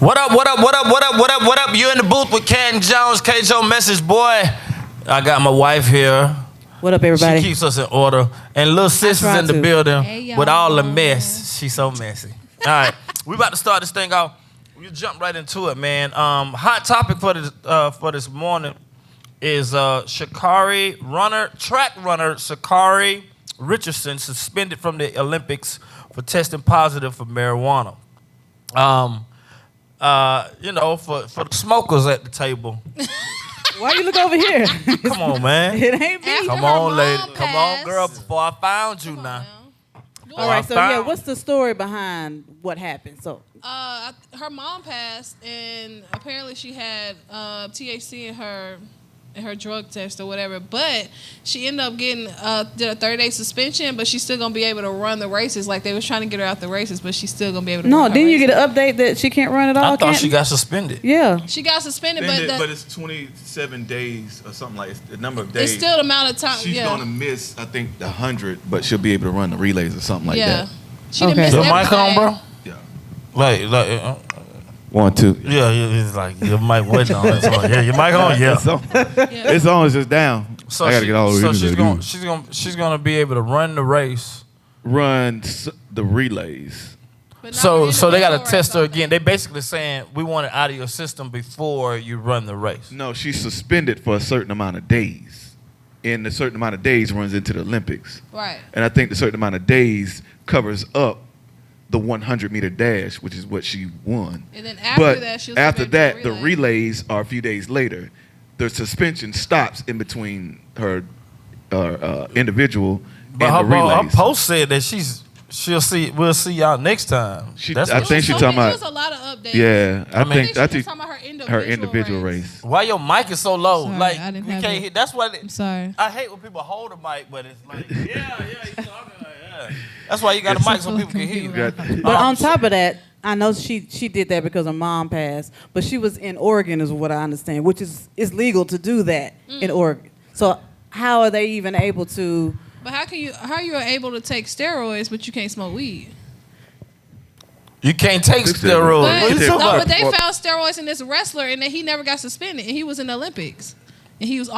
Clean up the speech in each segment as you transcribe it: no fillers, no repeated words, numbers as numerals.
What up, what up, what up, what up, what up, what up? You in the booth with CantonJones, KJO Message Boy. I got my wife here. What up, everybody? She keeps us in order. And little sis is in the building Hey, with all the mess. She's so messy. All right, we about to start this thing off. We jump right into it, man. Hot topic for this morning is track runner Sha'Carri Richardson suspended from the Olympics for testing positive for marijuana. For the smokers at the table. Why you look over here? Come on, man. It ain't me. Come on, lady. Come on, girl, before I found you now. All right, so yeah, what's the story behind what happened? So, her mom passed, and apparently she had THC in her drug test or whatever. But she ended up getting did a 30-day suspension, but she's still gonna be able to run the races. Like they was trying to get her out the races, but she's still gonna be able to. No, didn't you get an update that she can't run at all? I thought she got suspended. Yeah, she got suspended, but it's 27 days or something like the number of days. It's still the amount of time. She's gonna miss, I think, the 100, but she'll be able to run the relays or something like that. She didn't miss Your everything. mic on, bro? Yeah. Like. 1, 2. Yeah, it's like your mic wasn't on. Yeah, your mic on. Yeah, it's on. It's just down. So I gotta get all the she's gonna be able to run the race, run the relays. So they gotta test her again. They basically saying we want it out of your system before you run the race. No, she's suspended for a certain amount of days, and the certain amount of days runs into the Olympics. Right. And I think the certain amount of days covers up the 100-meter dash, which is what she won. And then after that, the relays are a few days later. The suspension stops in between her individual and the relays. Her post said that we'll see y'all next time. I think she's talking about. There's a lot of updates. Yeah, I think she's talking about her individual race. Why your mic is so low? Sorry, like I didn't we have can't it. hear. That's why. I'm sorry. I hate when people hold a mic, but it's like, yeah, he's talking like, yeah. That's why you got a mic so people can hear you. but on top of that, I know she did that because her mom passed, but she was in Oregon, is what I understand, which is legal to do that in Oregon. So how are they even able to? But how are you able to take steroids but you can't smoke weed? You can't take steroids. But they found steroids in this wrestler, and then he never got suspended, and he was in the Olympics, and he was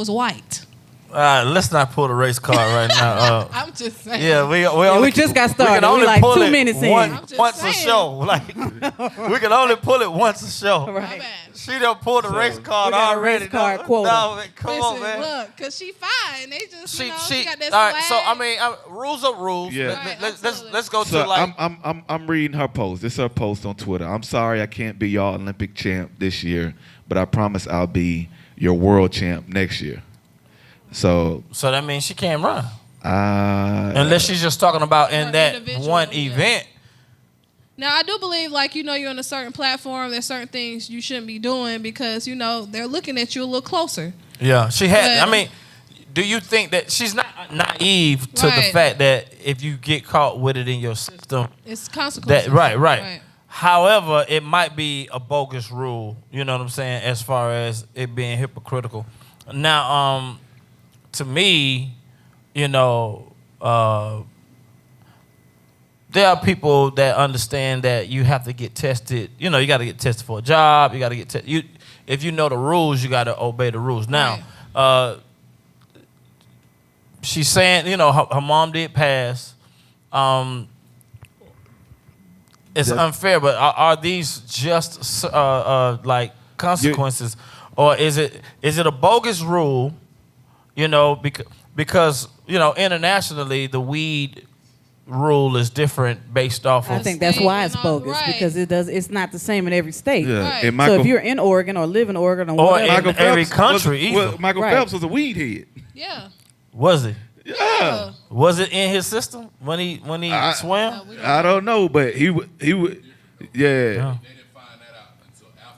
white. Let's not pull the race card right now. I'm just saying. Yeah, we just got started. We can only like pull 2 it minutes in. once a show. Like we can only pull it once a show. Right. She done pulled the race card we got a already. race card quota. No, come on, man. Look, cause she fine. They just she got that all right, swag. so I mean, rules are rules. Yeah. Right, let's go So to like. I'm reading her post. This is her post on Twitter. I'm sorry I can't be y'all Olympic champ this year, but I promise I'll be your world champ next year. So that means she can't run. Unless she's just talking about in Her that individual, one yeah. event. Now, I do believe, like, you're on a certain platform, there's certain things you shouldn't be doing because, they're looking at you a little closer. Yeah, she had. But, I mean, do you think that she's not naive to the Right. fact that if you get caught with it in your system, It's consequences. Right. However, it might be a bogus rule. You know what I'm saying? As far as it being hypocritical. Now, to me, there are people that understand that you have to get tested. You got to get tested for a job. You got to get tested. If you know the rules, you got to obey the rules. Now, she's saying, her mom did pass. It's unfair, but are these just like consequences, or is it a bogus rule? Because internationally the weed rule is different based off of. I think that's why it's bogus because it's not the same in every state. Yeah. Right. So if you're in Oregon or live in Oregon or in every country, Michael Phelps was a weed head. Yeah. Was he? Yeah. Was it in his system when he swam? I don't know, but he would. Yeah.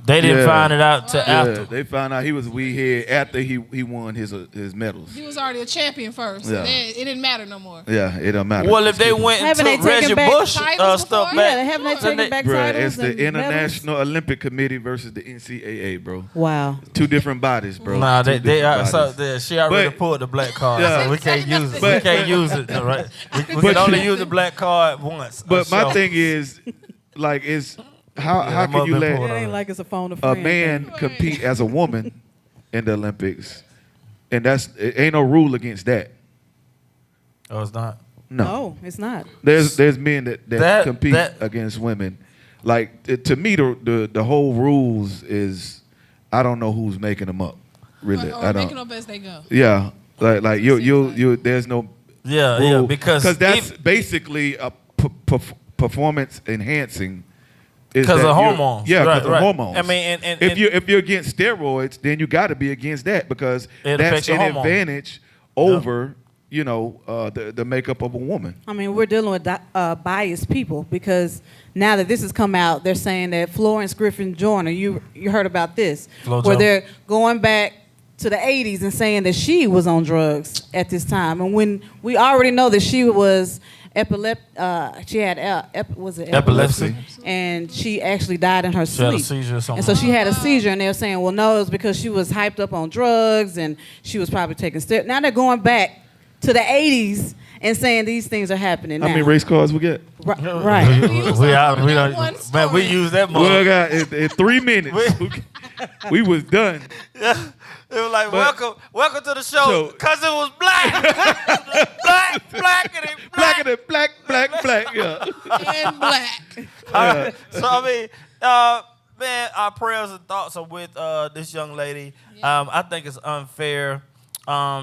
They didn't find it out till after. They found out he was a weed head after he won his medals. He was already a champion first. Yeah. And then it didn't matter no more. Yeah, it don't matter. Well, if they went and took Reggie Bush stuff back. Yeah, haven't they taken back titles? It's the International Olympic Committee versus the NCAA, bro. Wow. Two different bodies, bro. Nah, she already pulled the black card, so we can't use it. We can't use it, right? We can only use the black card once. But my thing is, like, how can you It let ain't like it's a phone a a friend. man Right. compete as a woman in the Olympics? And it ain't no rule against that. Oh, it's not. No, it's not. There's men that compete that- against women. Like to me, the whole rules is I don't know who's making them up. Really, Or I making don't. up as they go. Yeah, like you Seems like. there's no Yeah, rule. because that's if- basically a performance enhancing. Because of hormones. Yeah, Right, because of right. hormones. I mean, and if you're against steroids, then you got to be against that because It that's affects your an hormones. advantage over the makeup of a woman. I mean, we're dealing with biased people because now that this has come out, they're saying that Florence Griffin Joyner, you heard about this, Flo where Jo. they're going back to the 80s and saying that she was on drugs at this time. And when we already know that she was she had Epilepsy. and she actually died in her She had a sleep. seizure or something. And so she had a seizure, and they were saying, well, no, it was because she was hyped up on drugs and she was probably taking steroids. Now they're going back to the 80s and saying these things are happening now. How many race cars we get? Right. we don't, One man, we story. use that Well, mother. got in 3 minutes. We was done. It was like, But- welcome to the show, So- cause it was black, Black. Yeah. And black. All right. So I mean, man, our prayers and thoughts are with this young lady. I think it's unfair,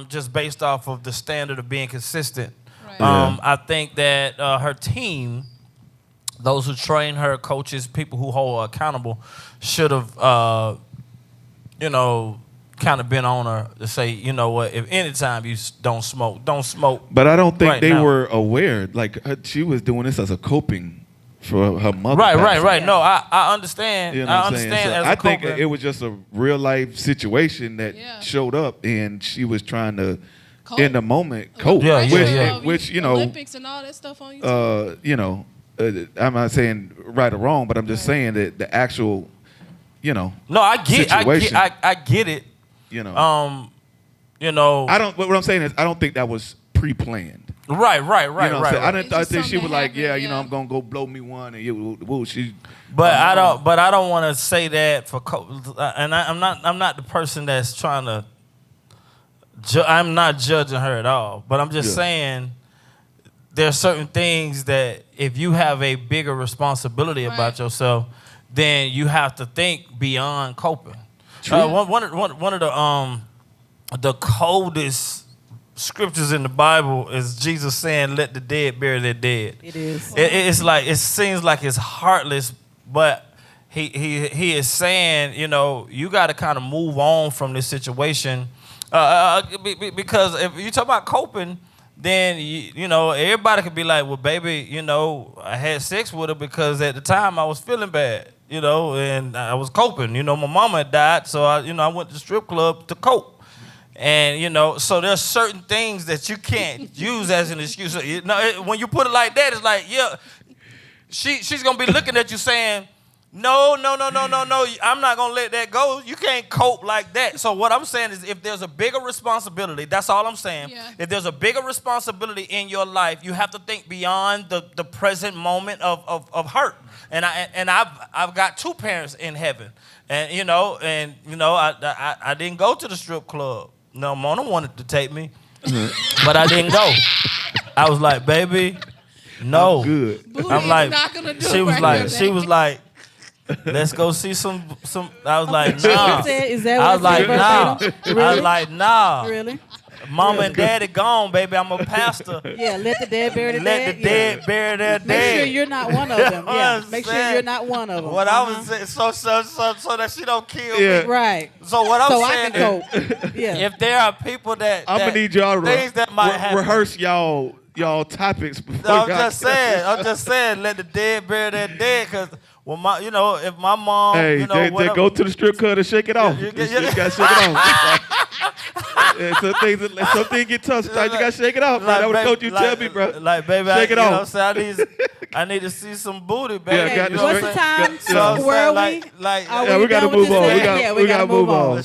just based off of the standard of being consistent. Right. Yeah. I think that her team, those who train her, coaches, people who hold her accountable, should have, kind of been on her to say, you know what, if anytime you don't smoke. But I don't think Right they now. were aware. Like she was doing this as a coping for her mother. Right. passing. No, I understand. You know I what I'm saying? understand. So As a I think coping- it was just a real life situation that Yeah. showed up, and she was trying to, Cope. in the moment, cope. Yeah, yeah, which, yeah. which you know, Olympics and all that stuff on YouTube. I'm not saying right or wrong, but I'm just saying that the actual, No, I get situation. I get it. you know, I don't. What I'm saying is, I don't think that was pre-planned. right. You know what I'm saying? I It's didn't. I just think she something was that like, happened, yeah, yeah. I'm gonna go blow me one, and she. But I don't. But I don't want to say that for. And I'm not the person that's trying to. I'm not judging her at all. But I'm just Yeah. saying, there are certain things that if you have a bigger responsibility about Right. yourself, then you have to think beyond coping. True. One of the coldest scriptures in the Bible is Jesus saying, "Let the dead bury their dead." It is. It's like it seems like it's heartless, but he is saying, you got to kind of move on from this situation, because if you talk about coping, then everybody could be like, well, baby, I had sex with her because at the time I was feeling bad, and I was coping. My mama had died, so I went to the strip club to cope. And so there's certain things that you can't use as an excuse. When you put it like that, it's like, yeah, she's gonna be looking at you saying, no, I'm not gonna let that go. You can't cope like that. So what I'm saying is, if there's a bigger responsibility, that's all I'm saying. Yeah. If there's a bigger responsibility in your life, you have to think beyond the present moment of hurt. And I've got two parents in heaven, and I didn't go to the strip club. No, Mona wanted to take me, but I didn't go. I was like, baby, no. I'm good. Booty I'm is like, not gonna do she it was right like, now, she baby. was like, let's go see some. I was like, So nah. you said- is that I what was like, it said nah. verbatim? I was like, nah. Really? Mama and daddy gone, baby. I'm a pastor. Yeah, let the dead bury the Let dead. the dead bury their Make dead. sure you're not one of them. Yeah, I'm make sure saying, you're not one of them. What I was saying, so that she don't kill Yeah. me. Right. So what I'm So I saying can is, cope. Yeah. if there are people that I'm gonna need y'all to things that might happen. rehearse y'all topics before No, I'm y'all just saying, let the dead bury their dead, because if my mom, Hey, they whatever- go to the strip club and shake it off. you You get- gotta shake it off. Yeah, some things get tough. Sometimes you gotta shake it off. Like, that was coach you tell me, bro. Like, baby, Shake it off. I need to see some booty, baby. Yeah, got You the know what What's I'm the saying? time? So I'm saying, Where are like, we? like, Are Yeah, we gotta done with move this on. segment? Yeah, we gotta move on.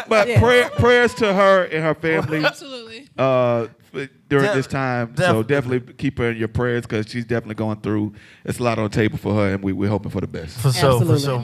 But Yeah. prayers to her and her family. Absolutely. during this time. So Definitely. definitely keep her in your prayers because she's definitely going through. It's a lot on the table for her, and we're hoping for the best. For sure, for Absolutely. sure.